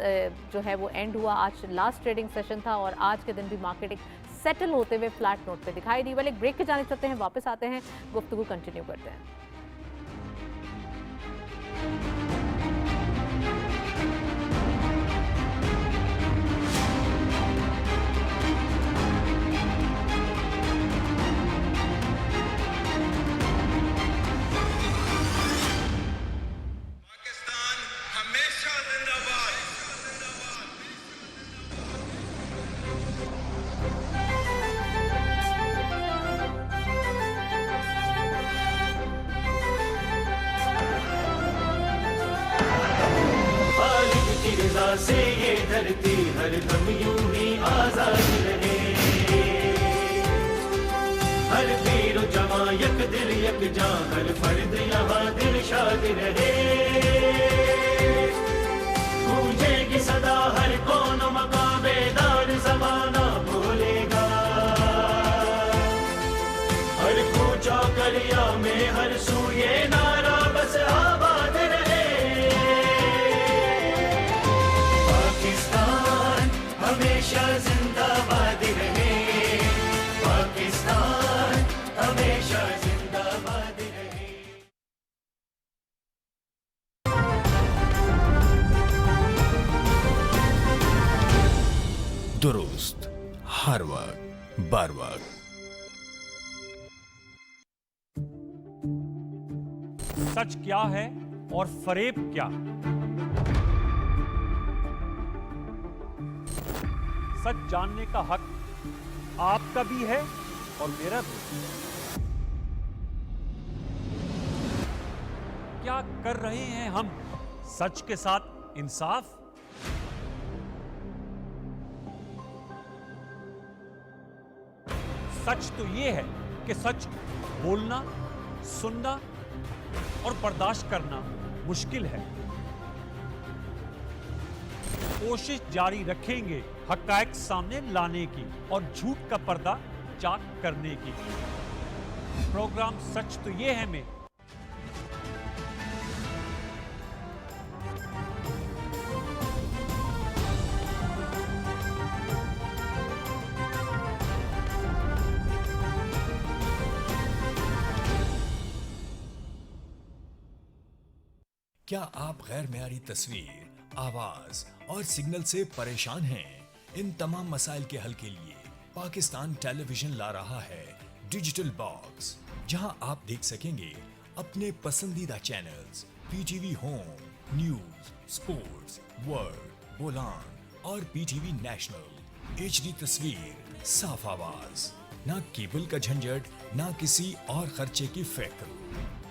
जो है वो एंड हुआ। आज लास्ट ट्रेडिंग सेशन था और आज के दिन भी मार्केट एक सेटल होते हुए फ्लैट नोट पे दिखाई दी। वाले एक ब्रेक के जाने चलते हैं, वापस आते हैं, गुफ्तगू कंटिन्यू करते हैं। पाकिस्तान हमेशा जिंदाबाद। रज़ा से ये धरती हर दम यूं ही आजाद रहे, हर वीर जवां यक दिल यक जां, हर फर्द यहाँ दिल शाद रहे। गूंजेगी सदा हर कौन मकाम बेदार ज़माना बोलेगा, हर कूचा कलिया में हर सू ये नारा बस आबाद रहे। हमेशा जिंदाबाद रहे, पाकिस्तान हमेशा जिंदाबाद रहे। दुरुस्त हर वक्त बार वक्त। सच क्या है और फरेब क्या? सच जानने का हक आपका भी है और मेरा भी। क्या कर रहे हैं हम सच के साथ इंसाफ? सच तो ये है कि सच बोलना, सुनना और बर्दाश्त करना मुश्किल है। कोशिश जारी रखेंगे हक़ाइक़ सामने लाने की और झूठ का पर्दा चाक करने की। प्रोग्राम सच तो ये है में क्या आप गैर मेयारी तस्वीर, आवाज और सिग्नल से परेशान हैं? इन तमाम मसाइल के हल के लिए पाकिस्तान टेलीविजन ला रहा है डिजिटल बॉक्स, जहां आप देख सकेंगे अपने पसंदीदा channels, PTV home, news, sports, world, Bolan और पीटीवी नेशनल। एचडी तस्वीर, साफ आवाज, ना केबल का झंझट, ना किसी और खर्चे की फिक्र।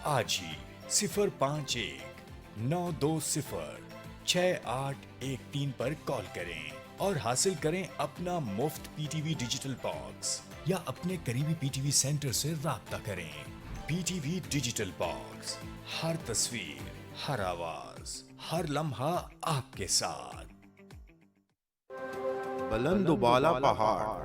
आज ही 051-920-6813 पर कॉल करें और हासिल करें अपना मुफ्त पीटीवी डिजिटल बॉक्स, या अपने करीबी पीटीवी सेंटर से राब्ता करें। पीटीवी डिजिटल बॉक्स, हर तस्वीर, हर आवाज, हर लम्हा आपके साथ। बुलंद बाला पहाड़,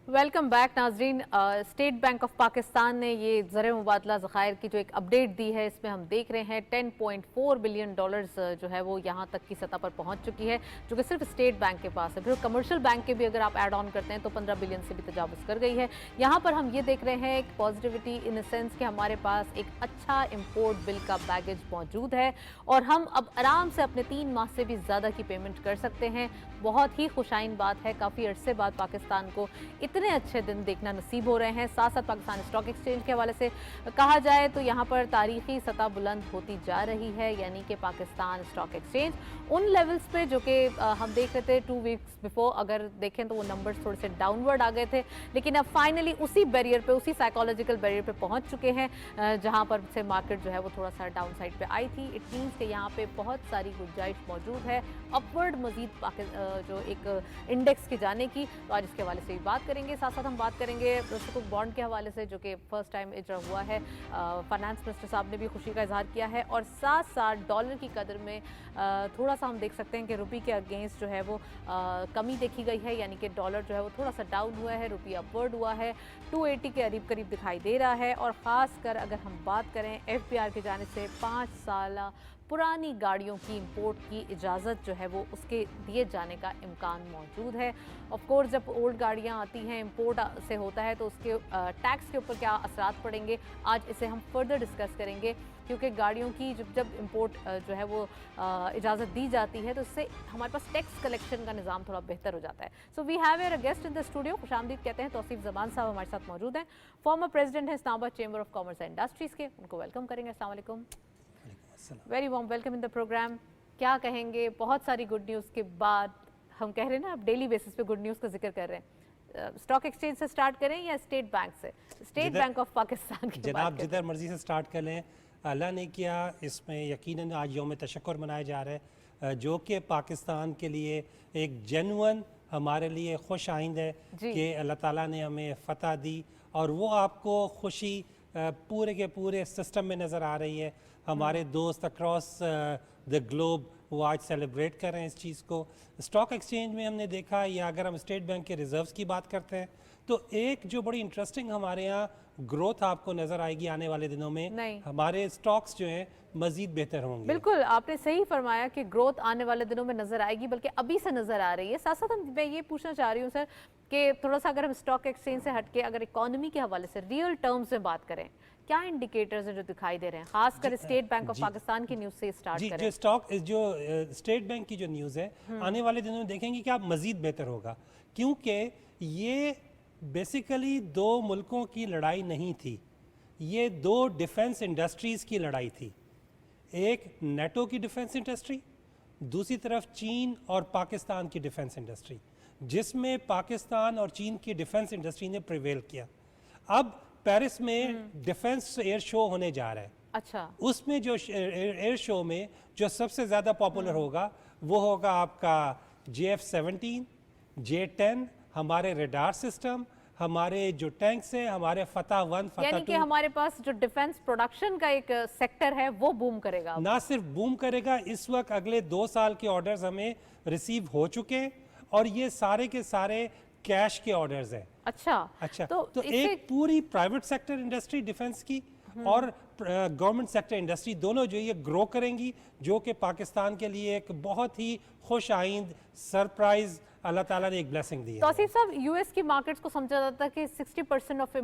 वेलकम बैक नाजरीन। स्टेट बैंक ऑफ पाकिस्तान ने ये ज़र मुबादला ज़खायर की जो एक अपडेट दी है, इसमें हम देख रहे हैं 10.4 बिलियन डॉलर्स जो है वो यहाँ तक की सतह पर पहुँच चुकी है, जो कि सिर्फ स्टेट बैंक के पास है। फिर कमर्शियल बैंक के भी अगर आप ऐड ऑन करते हैं तो 15 बिलियन से भी तजावुज़ कर गई है। यहाँ पर हम ये देख रहे हैं एक पॉजिटिविटी इन द सेंस कि हमारे पास एक अच्छा इम्पोर्ट बिल का बैगेज मौजूद है और हम अब आराम से अपने 3 माह से भी ज़्यादा की पेमेंट कर सकते हैं। बहुत ही खुशाइन बात है, काफ़ी अरसे बाद पाकिस्तान को इतने अच्छे दिन देखना नसीब हो रहे हैं। साथ साथ पाकिस्तान स्टॉक एक्सचेंज के हवाले से कहा जाए तो यहाँ पर तारीखी सतह बुलंद होती जा रही है, यानी कि पाकिस्तान स्टॉक एक्सचेंज उन लेवल्स पे जो कि हम देख रहे थे 2 वीक्स बिफोर, अगर देखें तो वो नंबर्स थोड़े से डाउनवर्ड आ गए थे, लेकिन अब फाइनली उसी बैरियर पे, उसी साइकोलॉजिकल बैरियर पे पहुँच चुके हैं जहाँ पर से मार्केट जो है वो थोड़ा सा डाउन साइड पे आई थी। इट मीन्स कि यहाँ पे बहुत सारी गुंजाइश मौजूद है अपवर्ड मजीद जो एक इंडेक्स के जाने की। तो आज इसके हवाले से भी बात करेंगे। साथ साथ हम बात करेंगे सुकुक बॉन्ड के हवाले से, जो कि फर्स्ट टाइम इजरा हुआ है। फाइनेंस मिनिस्टर साहब ने भी खुशी का इजहार किया है और साथ साथ डॉलर की कदर में थोड़ा सा हम देख सकते हैं कि रुपये के अगेंस्ट जो है वो कमी देखी गई है, यानी कि डॉलर जो है वो थोड़ा सा डाउन हुआ है, रुपया अपवर्ड हुआ है, 280 के करीब दिखाई दे रहा है। और ख़ास कर अगर हम बात करें FBR की जानिब से 5 साल पुरानी गाड़ियों की इंपोर्ट की इजाज़त जो है वो उसके दिए जाने का इम्कान मौजूद है। ऑफ कोर्स जब ओल्ड गाड़ियाँ आती हैं, इंपोर्ट से होता है, तो उसके टैक्स के ऊपर क्या असरात पड़ेंगे, आज इसे हम फर्दर डिस्कस करेंगे, क्योंकि गाड़ियों की जब इंपोर्ट जो है वो इजाज़त दी जाती है तो इससे हमारे पास टैक्स कलेक्शन का निज़ाम थोड़ा बेहतर हो जाता है। So we have a guest in the studio, खुशामदीद कहते हैं तौसीफ ज़मान साहब हमारे साथ मौजूद हैं, फॉर्मर प्रेसिडेंट हैं Islamabad chamber of commerce and industries के। उनको वेलकम करेंगे। अस्सलाम वालेकुम, very warm welcome in the programme. क्या कहेंगे, बहुत सारी गुड न्यूज़ के बाद, हम कह रहे हैं ना आप डेली बेसिस पे गुड न्यूज़ का जिक्र कर रहे हैं, स्टॉक एक्सचेंज से स्टार्ट करें या स्टेट बैंक से? स्टेट बैंक ऑफ पाकिस्तान की जनाब जिधर मर्जी से स्टार्ट कर लें, अल्लाह ने किया, इसमें यकीनन आज यौम तशक्कुर मनाया जा रहा है, जो कि पाकिस्तान के लिए एक जेन्युइन हमारे लिए खुश आइंद है कि अल्लाह ताला ने हमें फ़तह दी, और वो आपको खुशी पूरे के पूरे सिस्टम में नज़र आ रही है। हमारे दोस्त अक्रॉस द ग्लोब वो आज सेलिब्रेट कर रहे हैं इस चीज़ को। स्टॉक एक्सचेंज में हमने देखा, या अगर हम स्टेट बैंक के रिजर्व्स की बात करते हैं, तो एक जो बड़ी इंटरेस्टिंग हमारे यहाँ ग्रोथ आपको नज़र आएगी आने वाले दिनों में, हमारे स्टॉक्स जो हैं मज़ीद बेहतर होंगे। बिल्कुल, आपने सही फरमाया कि ग्रोथ आने वाले दिनों में नज़र आएगी, बल्कि अभी से नज़र आ रही है। साथ साथ मैं ये पूछना चाह रही हूँ सर कि थोड़ा सा अगर हम स्टॉक एक्सचेंज से हट के अगर इकॉनमी के हवाले से रियल टर्म्स में बात करें, क्या इंडिकेटर्स हैं जो दिखाई दे रहे हैं, खासकर स्टेट बैंक ऑफ पाकिस्तान की न्यूज़ से स्टार्ट जी, करें? जो स्टेट बैंक की जो न्यूज़ है आने वाले दिनों में देखेंगे कि आप मज़ीद बेहतर होगा, क्योंकि ये बेसिकली दो मुल्कों की लड़ाई नहीं थी, ये दो डिफेंस इंडस्ट्रीज़ की लड़ाई थी। एक नेटो की डिफेंस इंडस्ट्री, दूसरी तरफ चीन और पाकिस्तान की डिफेंस इंडस्ट्री, जिसमें पाकिस्तान और चीन की डिफेंस इंडस्ट्री ने प्रिवेल किया। अब पेरिस में डिफेंस एयर शो होने जा रहा है। अच्छा, उसमें जो एयर शो में जो सबसे ज़्यादा पॉपुलर होगा वो होगा आपका JF-17, J-10, हमारे रेडार सिस्टम, हमारे जो टैंक्स हैं, हमारे फतह 1, फतह 2। यानी कि हमारे पास जो डिफेंस प्रोडक्शन का एक सेक्टर है वो बूम करेगा। ना सिर्फ बूम करेगा, इस वक्त अगले 2 साल के ऑर्डर्स हमें रिसीव हो चुके हैं और ये सारे के सारे कैश के ऑर्डर्स हैं। अच्छा, तो एक पूरी प्राइवेट सेक्टर इंडस्ट्री डिफेंस की और गवर्नमेंट सेक्टर इंडस्ट्री दोनों जो ये ग्रो करेंगी, जो कि पाकिस्तान के लिए एक बहुत ही खुश आइंद सरप्राइज अल्लाह ताला ने एक ब्लेसिंग दी है। तौसीफ साहब, यूएस की मार्केट्स को समझा जाता है कि 60% of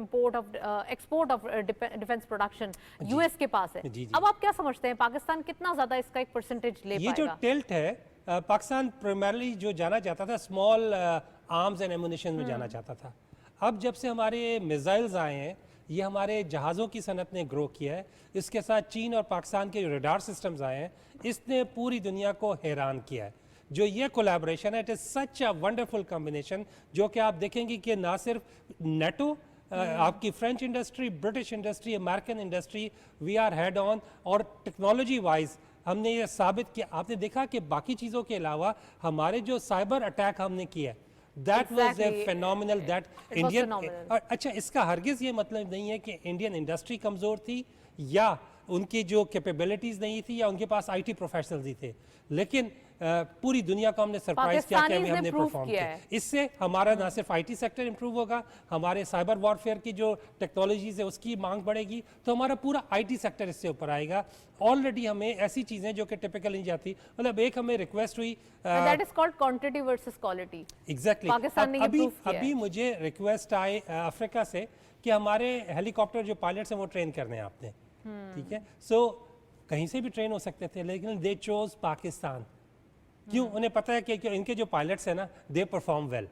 export of defence production US के पास है। जी। अब आप क्या समझते हैं पाकिस्तान कितना ज्यादा इसका एक परसेंटेज ले ये पाएगा? जो टिल्ट है, पाकिस्तान प्राइमरली जो जाना चाहता था स्मॉल आर्म्स एंड एमुनिशन में जाना चाहता था। अब जब से हमारे मिसाइल्स आए हैं, ये हमारे जहाज़ों की सनत ने ग्रो किया है, इसके साथ चीन और पाकिस्तान के रेडार सिस्टम्स आए हैं, इसने पूरी दुनिया को हैरान किया है। जो ये कोलैबोरेशन है, it is such a wonderful combination, जो कि आप देखेंगे कि ना सिर्फ नेटो, आपकी French industry, British industry, American industry, we are head on, और टेक्नोलॉजी वाइज हमने ये साबित किया। आपने देखा कि बाकी चीज़ों के अलावा हमारे जो साइबर अटैक हमने किया है, that was a phenomenal, that Indian. अच्छा, इसका हरगिज़ ये मतलब नहीं है कि इंडियन इंडस्ट्री कमज़ोर थी या उनकी जो कैपेबिलिटीज़ नहीं थी या उनके पास IT प्रोफेशनल्स ही थे, लेकिन पूरी दुनिया को हमने सरप्राइज किया कि हमने परफॉर्म किया। इससे हमारा ना सिर्फ IT सेक्टर इंप्रूव होगा, हमारे साइबर वॉरफेयर की जो टेक्नोलॉजीज है उसकी मांग बढ़ेगी, तो हमारा पूरा IT सेक्टर इससे ऊपर आएगा। ऑलरेडी हमें ऐसी चीज़ें जो कि टिपिकल नहीं जाती, मतलब एक हमें रिक्वेस्ट हुई, that is called quantity versus quality. Exactly, Pakistan ने ये प्रूव किया है। अभी मुझे रिक्वेस्ट आए अफ्रीका से कि हमारे हेलीकॉप्टर जो पायलट्स हैं वो ट्रेन करने हैं आपने, ठीक है। सो कहीं से भी ट्रेन हो सकते थे, लेकिन दे चोज पाकिस्तान। क्यों? उन्हें पता है कि इनके जो पायलट्स हैं ना, दे परफॉर्म वेल।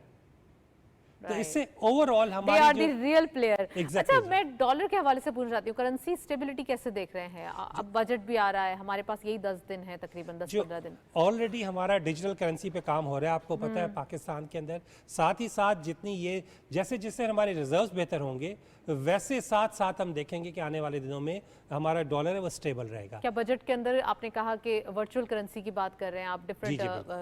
तो इससे ओवरऑल हमारे जो रियल प्लेयर। Exactly. अच्छा, मैं डॉलर के हवाले से पूछना चाहती हूँ, करेंसी स्टेबिलिटी कैसे देख रहे हैं? अब बजट भी आ रहा है, हमारे पास यही 10 दिन है, तकरीबन 10-15 दिन। ऑलरेडी हमारा डिजिटल करेंसी पे काम हो रहा है, आपको पता है पाकिस्तान के अंदर। साथ ही साथ जितनी ये जैसे जैसे हमारे रिजर्व्स बेहतर होंगे, वैसे साथ साथ हम देखेंगे कि आने वाले दिनों में हमारा डॉलर है वो स्टेबल रहेगा। क्या बजट के अंदर आपने कहा कि वर्चुअल करेंसी की बात कर रहे हैं आप, डिफरेंट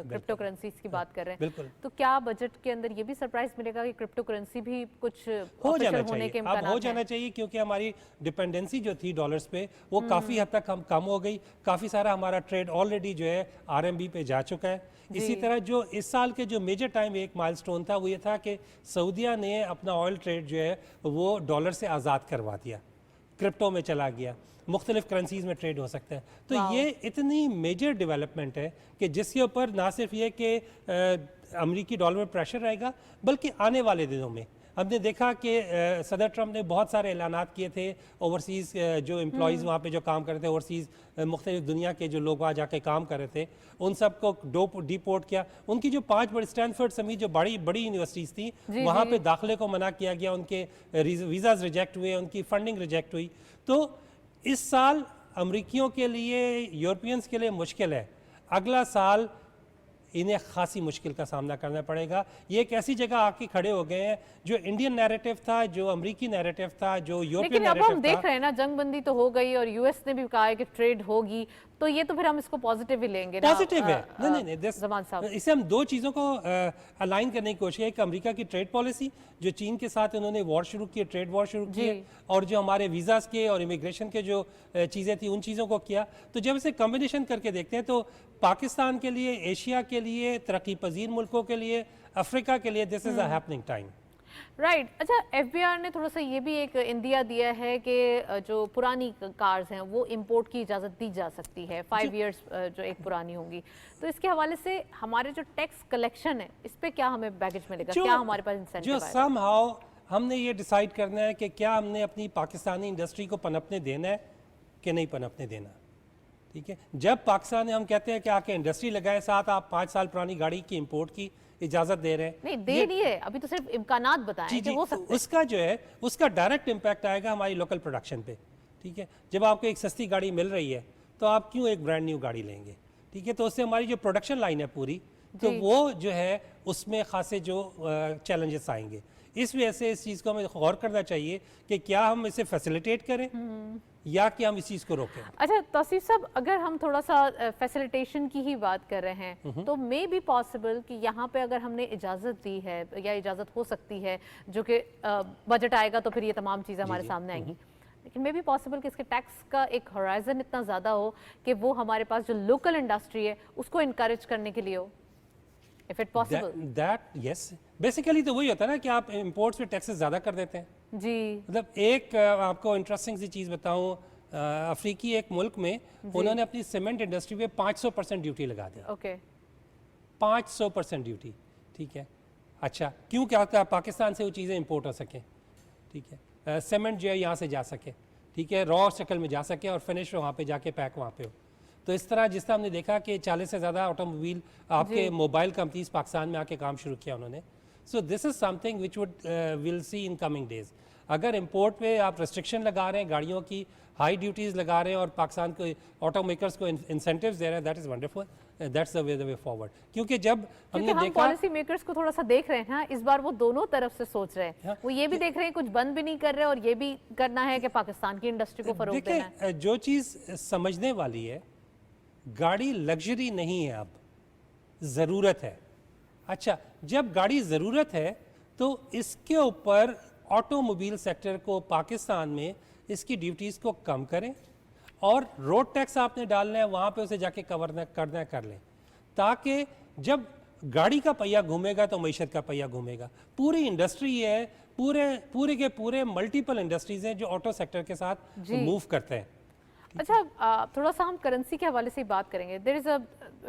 क्रिप्टो करेंसीज की बात कर रहे हैं, बिल्कुल। तो क्या बजट के अंदर ये भी सरप्राइज मिलेगा कि क्रिप्टो करेंसी भी कुछ हो जाना चाहिए? अब हो जाना चाहिए, क्योंकि हमारी डिपेंडेंसी जो थी डॉलर्स पे वो काफ़ी हद तक हम कम हो गई। काफ़ी सारा हमारा ट्रेड ऑलरेडी जो है RMB पे जा चुका है। इसी तरह जो इस साल के जो मेजर टाइम एक माइलस्टोन था वो ये था कि सऊदीया ने अपना ऑयल ट्रेड जो है वो डॉलर से आज़ाद करवा दिया, क्रिप्टो में चला गया, मुख्तलिफ करेंसीज में ट्रेड हो सकता है। तो ये इतनी मेजर डेवलपमेंट है कि जिसके ऊपर ना सिर्फ ये कि अमेरिकी डॉलर में प्रेशर रहेगा, बल्कि आने वाले दिनों में हमने देखा कि सदर ट्रंप ने बहुत सारे ऐलानात किए थे। ओवरसीज़ जो एम्प्लॉयज़ वहाँ पे जो काम कर रहे थे, ओवरसीज़ मुख्तलिफ दुनिया के जो लोग वहाँ जाके काम कर रहे थे, उन सब को डिपोर्ट किया। उनकी जो 5 बड़ी स्टैनफोर्ड समेत जो बड़ी बड़ी यूनिवर्सिटीज़ थी, वहाँ पे दाखिले को मना किया गया, उनके वीज़ाज़ रिजेक्ट हुए, उनकी फंडिंग रिजेक्ट हुई। तो इस साल अमरीकियों के लिए, यूरोपियंस के लिए मुश्किल है। अगला साल इन्हें खासी मुश्किल का सामना करना पड़ेगा। ये एक ऐसी जगह आके खड़े हो गए हैं जो इंडियन नैरेटिव था, जो अमेरिकी नैरेटिव था, जो यूरोपियन नैरेटिव था। लेकिन अब हम देख रहे हैं ना, जंगबंदी तो हो गई और यूएस ने भी कहा है कि ट्रेड होगी, तो ये तो फिर हम इसको पॉजिटिव ही लेंगे ना? पॉजिटिव है। नहीं, ज़मान साहब, इसे हम दो चीज़ों को अलाइन करने की कोशिश है। एक अमेरिका की ट्रेड पॉलिसी, जो चीन के साथ उन्होंने वॉर शुरू किए, ट्रेड वॉर शुरू किए, और जो हमारे वीज़ाज़ के और इमिग्रेशन के जो चीज़ें थी उन चीज़ों को किया। तो जब इसे कम्बिनेशन करके देखते हैं तो पाकिस्तान के लिए, एशिया के लिए, तरक्की पजीर मुल्कों के लिए, अफ्रीका के लिए this is a happening time. Right. अच्छा, FBR ने थोड़ा सा ये भी एक इंदिया दिया है कि जो पुरानी कार्स हैं वो इंपोर्ट की इजाज़त दी जा सकती है, 5 इयर्स जो एक पुरानी होंगी। तो इसके हवाले से हमारे जो टैक्स कलेक्शन है, इस पे क्या हमें बैगेज मिलेगा? क्या हमारे पास इंसेंटिव जो आएगा? समहाउ हमने ये डिसाइड करना है कि क्या हमने अपनी पाकिस्तानी इंडस्ट्री को पनपने देना है कि नहीं पनपने देना, ठीक है। जब पाकिस्तान में हम कहते हैं कि आके इंडस्ट्री लगाए, साथ आप 5 साल पुरानी गाड़ी की इंपोर्ट की इजाज़त दे रहे हैं, नहीं दे नहीं है, अभी तो सिर्फ इम्कानात बताएं कि हो सकते हैं। उसका जो है उसका डायरेक्ट इम्पैक्ट आएगा हमारी लोकल प्रोडक्शन पे, ठीक है। जब आपको एक सस्ती गाड़ी मिल रही है तो आप क्यों एक ब्रांड न्यू गाड़ी लेंगे, ठीक है। तो उससे हमारी जो प्रोडक्शन लाइन है पूरी, तो वो जो है उसमें खासे जो चैलेंजेस आएंगे। इस वजह से इस चीज़ को हमें गौर करना चाहिए कि क्या हम इसे फैसिलिटेट करें या कि हम इस चीज़ को रोकें। अच्छा तौसीफ साहब, अगर हम थोड़ा सा फैसिलिटेशन की ही बात कर रहे हैं तो मे बी पॉसिबल कि यहाँ पे अगर हमने इजाज़त दी है या इजाज़त हो सकती है, जो कि बजट आएगा तो फिर ये तमाम चीज़ें हमारे सामने आएंगी, लेकिन मे बी पॉसिबल कि इसके टैक्स का एक होराइजन इतना ज़्यादा हो कि वो हमारे पास जो लोकल इंडस्ट्री है उसको इनकरेज करने के लिए हो, if it possible. That yes, basically तो वही होता है ना कि आप इंपोर्ट्स पे टैक्सेस ज़्यादा कर देते हैं जी। मतलब एक आपको इंटरेस्टिंग सी चीज़ बताऊं, अफ्रीकी एक मुल्क में उन्होंने अपनी सीमेंट इंडस्ट्री पे 500% ड्यूटी लगा दिया। ओके 500% ड्यूटी, ठीक है। अच्छा क्यों, क्या होता है पाकिस्तान से वो चीज़ें इंपोर्ट हो सकें, ठीक है। सीमेंट जो है यहाँ से जा सके, ठीक है, रॉ शक्ल में जा सके और फिनिश वहाँ पे जाके पैक वहाँ पे हो। तो इस तरह जिस तरह हमने देखा कि 40 से ज़्यादा ऑटोमोबाइल आपके मोबाइल कंपनीज पाकिस्तान में आके काम शुरू किया उन्होंने। So this is something which would will see in coming days. अगर इंपोर्ट पे आप रेस्ट्रिक्शन लगा रहे हैं, गाड़ियों की हाई ड्यूटीज़ लगा रहे हैं और पाकिस्तान को ऑटो मेकर्स को इंसेंटिव्स दे रहे हैं, that is wonderful, that's the way forward. क्योंकि जब हमने हम देखा पॉलिसी मेकर्स को थोड़ा सा देख रहे हैं ना, इस बार वो दोनों तरफ से सोच रहे हैं, वो ये भी देख रहे हैं कुछ बंद भी नहीं कर रहे और ये भी करना है कि पाकिस्तान की इंडस्ट्री को फरोग देना है। देखिए जो चीज़ समझने वाली है, गाड़ी लग्जरी नहीं है, अब ज़रूरत है। अच्छा जब गाड़ी ज़रूरत है तो इसके ऊपर ऑटोमोबाइल सेक्टर को पाकिस्तान में इसकी ड्यूटीज़ को कम करें और रोड टैक्स आपने डालना है वहाँ पे उसे जाके करना है कर लें, ताकि जब गाड़ी का पहिया घूमेगा तो मईशत का पहिया घूमेगा। पूरी इंडस्ट्री है, पूरे के पूरे मल्टीपल इंडस्ट्रीज़ हैं जो ऑटो सेक्टर के साथ मूव करते हैं। अच्छा थोड़ा सा हम करेंसी के हवाले से बात करेंगे। There is a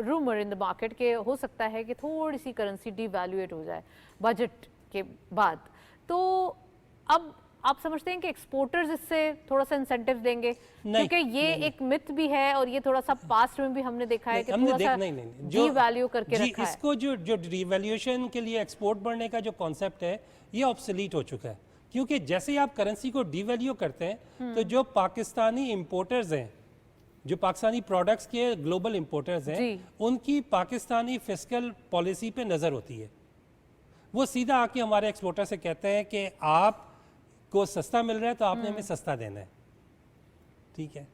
rumour in the market कि हो सकता है कि थोड़ी सी करेंसी डिवैल्यूएट हो जाए बजट के बाद, तो अब आप समझते हैं कि एक्सपोर्टर्स इससे थोड़ा सा इंसेंटिव देंगे? क्योंकि ये एक मिथ भी है और ये थोड़ा सा पास्ट में भी हमने देखा है कि थोड़ा सा डिवैल्यू करके रखा है। इसको जो डिवैल्यूएशन के लिए एक्सपोर्ट बढ़ने का जो कॉन्सेप्ट है ये ऑब्सोलीट हो चुका है, क्योंकि जैसे ही आप करेंसी को डिवैल्यू करते हैं तो जो पाकिस्तानी इंपोर्टर्स हैं, जो पाकिस्तानी प्रोडक्ट्स के ग्लोबल इंपोर्टर्स हैं, उनकी पाकिस्तानी फिस्कल पॉलिसी पे नज़र होती है। वो सीधा आके हमारे एक्सपोर्टर से कहते हैं कि आपको सस्ता मिल रहा है तो आपने हमें सस्ता देना है, ठीक है।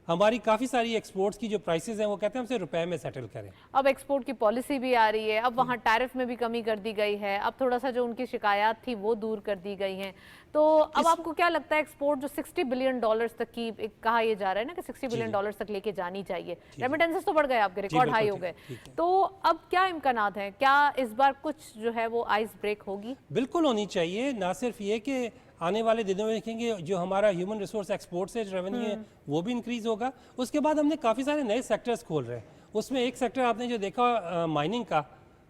हमारी काफ़ी सारी एक्सपोर्ट्स की जो प्राइसेस हैं वो कहते हैं हमसे रुपए में सेटल करें। अब एक्सपोर्ट की पॉलिसी भी आ रही है, अब वहाँ टैरिफ में भी कमी कर दी गई है, अब थोड़ा सा जो उनकी शिकायत थी वो दूर कर दी गई हैं। तो अब आपको क्या लगता है एक्सपोर्ट जो $60 बिलियन तक की कहा ये जा रहा है ना कि $60 बिलियन तक लेके जानी चाहिए, रेमिटेंसेस तो बढ़ गए आपके, रिकॉर्ड हाई हो गए, तो अब क्या इम्कानात हैं, क्या इस बार कुछ जो है वो आइस ब्रेक होगी? बिल्कुल होनी चाहिए। ना सिर्फ ये कि आने वाले दिनों में देखेंगे जो हमारा ह्यूमन रिसोर्स एक्सपोर्ट से रेवेन्यू है वो भी इंक्रीज होगा। उसके बाद हमने काफ़ी सारे नए सेक्टर्स खोल रहे हैं, उसमें एक सेक्टर आपने जो देखा माइनिंग का,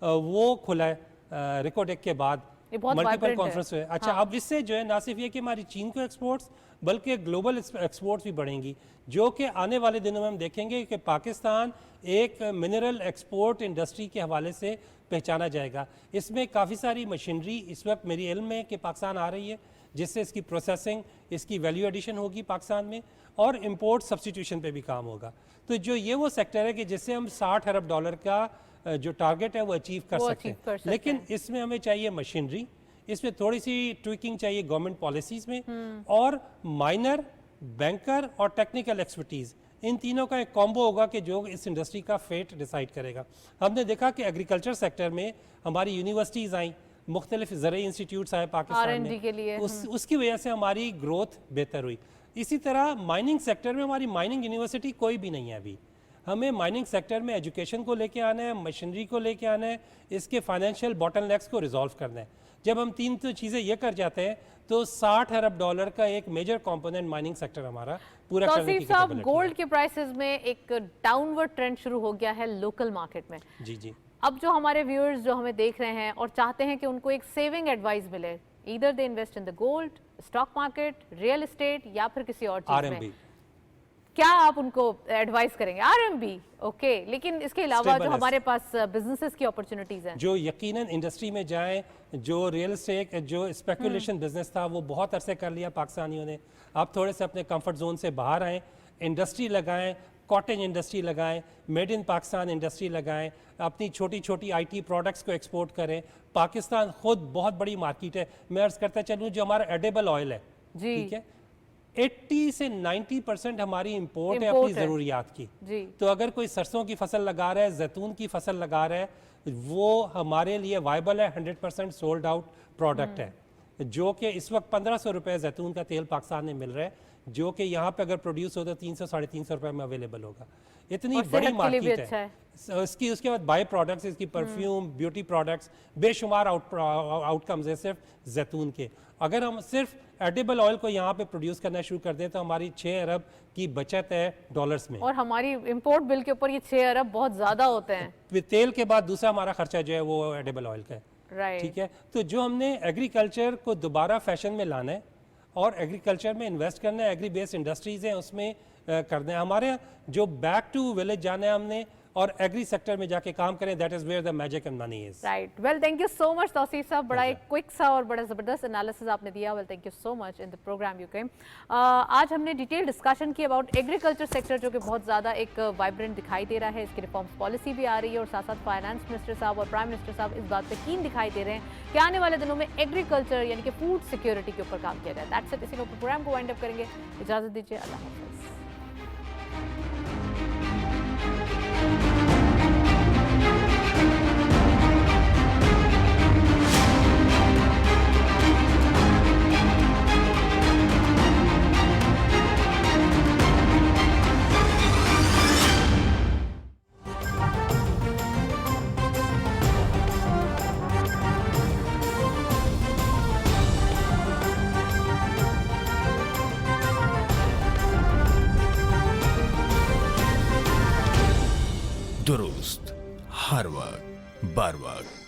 वो खुला है रिकॉर्डेक के बाद, मल्टीपल कॉन्फ्रेंस हुए। अच्छा अब इससे जो है ना सिर्फ ये कि हमारी चीन को एक्सपोर्ट्स बल्कि ग्लोबल एक्सपोर्ट्स भी बढ़ेंगी, जो कि आने वाले दिनों में हम देखेंगे कि पाकिस्तान एक मिनरल एक्सपोर्ट इंडस्ट्री के हवाले से पहचाना जाएगा। इसमें काफ़ी सारी मशीनरी इस वक्त मेरी इल्म में कि पाकिस्तान आ रही है, जिससे इसकी प्रोसेसिंग, इसकी वैल्यू एडिशन होगी पाकिस्तान में, और इंपोर्ट सब्स्टिट्यूशन पे भी काम होगा। तो जो ये वो सेक्टर है कि जिससे हम $60 अरब का जो टारगेट है वो अचीव कर सकते हैं। लेकिन इसमें हमें चाहिए मशीनरी, इसमें थोड़ी सी ट्विकिंग चाहिए गवर्नमेंट पॉलिसीज़ में, और माइनर, बैंकर और टेक्निकल एक्सपर्टीज़, इन तीनों का एक कॉम्बो होगा कि जो इस इंडस्ट्री का फेट डिसाइड करेगा। हमने देखा कि एग्रीकल्चर सेक्टर में हमारी यूनिवर्सिटीज़ आई, मुख्तलिफ ज़राई इंस्टीट्यूट्स आए पाकिस्तान में के लिए, उसकी वजह से हमारी ग्रोथ बेहतर हुई। इसी तरह माइनिंग सेक्टर में हमारी माइनिंग यूनिवर्सिटी कोई भी नहीं है अभी। हमें माइनिंग सेक्टर में एजुकेशन को लेके आना है, मशीनरी को लेके आना है, इसके फाइनेंशियल बॉटलनेक्स को रिजॉल्व करना है। जब हम तीन तो चीज़ें ये कर जाते हैं तो $60 अरब का एक मेजर कंपोनेंट माइनिंग सेक्टर हमारा पूरा करने की साहब, गोल्ड के प्राइसेस में एक डाउनवर्ड ट्रेंड शुरू हो गया है लोकल मार्केट में। जी जी। अब जो हमारे व्यूअर्स जो हमें देख रहे हैं और चाहते हैं कि उनको एक सेविंग एडवाइस मिले either they invest in the gold, stock market, real estate या फिर किसी और चीज में। RMB। क्या आप उनको एडवाइस करेंगे? RMB, okay. लेकिन इसके अलावा जो हमारे पास बिजनेसेस की अपॉर्चुनिटीज हैं, जो यकीनन इंडस्ट्री में जाएं, जो रियल एस्टेट, जो स्पेकुलेशन बिजनेस था वो बहुत अरसे कर लिया पाकिस्तानियों ने, अब थोड़े से अपने कंफर्ट जोन से बाहर आएँ, इंडस्ट्री लगाएं, कॉटेज इंडस्ट्री लगाएं, मेड इन पाकिस्तान इंडस्ट्री लगाएं, अपनी छोटी छोटी IT प्रोडक्ट्स को एक्सपोर्ट करें। पाकिस्तान खुद बहुत बड़ी मार्केट है। मैं अर्ज करता चलूँ, जो हमारा एडिबल ऑयल है, ठीक है, 80 से 90% हमारी इंपोर्ट है अपनी ज़रूरियात की। तो अगर कोई सरसों की फसल लगा रहा है, जैतून की फसल लगा रहा है, वो हमारे लिए वाइबल है, 100% सोल्ड आउट प्रोडक्ट है। जो कि इस वक्त 1500 रुपये जैतून का तेल पाकिस्तान में मिल रहा है, जो कि यहाँ पे अगर प्रोड्यूस हो तो 300-350 रुपए में अवेलेबल होगा। इतनी बड़ी मार्केट है। इसकी उसके बाद बाई प्रोडक्ट्स, इसकी परफ्यूम, ब्यूटी प्रोडक्ट्स, बेशुमार आउटकम्स है सिर्फ जैतून के। अगर हम सिर्फ एडिबल ऑयल को यहाँ पे प्रोड्यूस करना शुरू कर दें तो हमारी 6 अरब की बचत है डॉलर्स में, और हमारी इंपोर्ट बिल के ऊपर ये 6 अरब बहुत ज्यादा होते हैं। तेल के बाद दूसरा हमारा खर्चा जो है वो एडिबल ऑयल का है, ठीक है। तो जो हमने एग्रीकल्चर को दोबारा फैशन में लाना है और एग्रीकल्चर में इन्वेस्ट करना है, एग्री बेस्ड इंडस्ट्रीज़ हैं उसमें करना है। हमारे जो बैक टू विलेज जाना है हमने, और एग्री सेक्टर में जाके काम करें, that is where the magic and money is. Right, well thank you so much Tauseef साहब, बड़ा एक क्विक सा और बड़ा ज़बरदस्त एनालिसिस आपने दिया। Well thank you so much in the programme you came. आज हमने डिटेल डिस्कशन की अबाउट एग्रीकल्चर सेक्टर, जो कि बहुत ज़्यादा एक वाइब्रेंट दिखाई दे रहा है। इसकी रिफॉर्म्स पॉलिसी भी आ रही है, और साथ साथ फाइनेंस मिनिस्टर साहब और प्राइम मिनिस्टर साहब इस बात पर कीन दिखाई दे रहे हैं कि आने वाले दिनों में एग्रीकल्चर यानी कि फूड सिक्योरिटी के ऊपर काम किया जाए। दैट्स इट, इसी के ऊपर प्रोग्राम को वाइंड अप करेंगे। इजाज़त दीजिए, अल्लाह हाफ़िज़। दुरुस्त, हर वक्त, बार वक्त।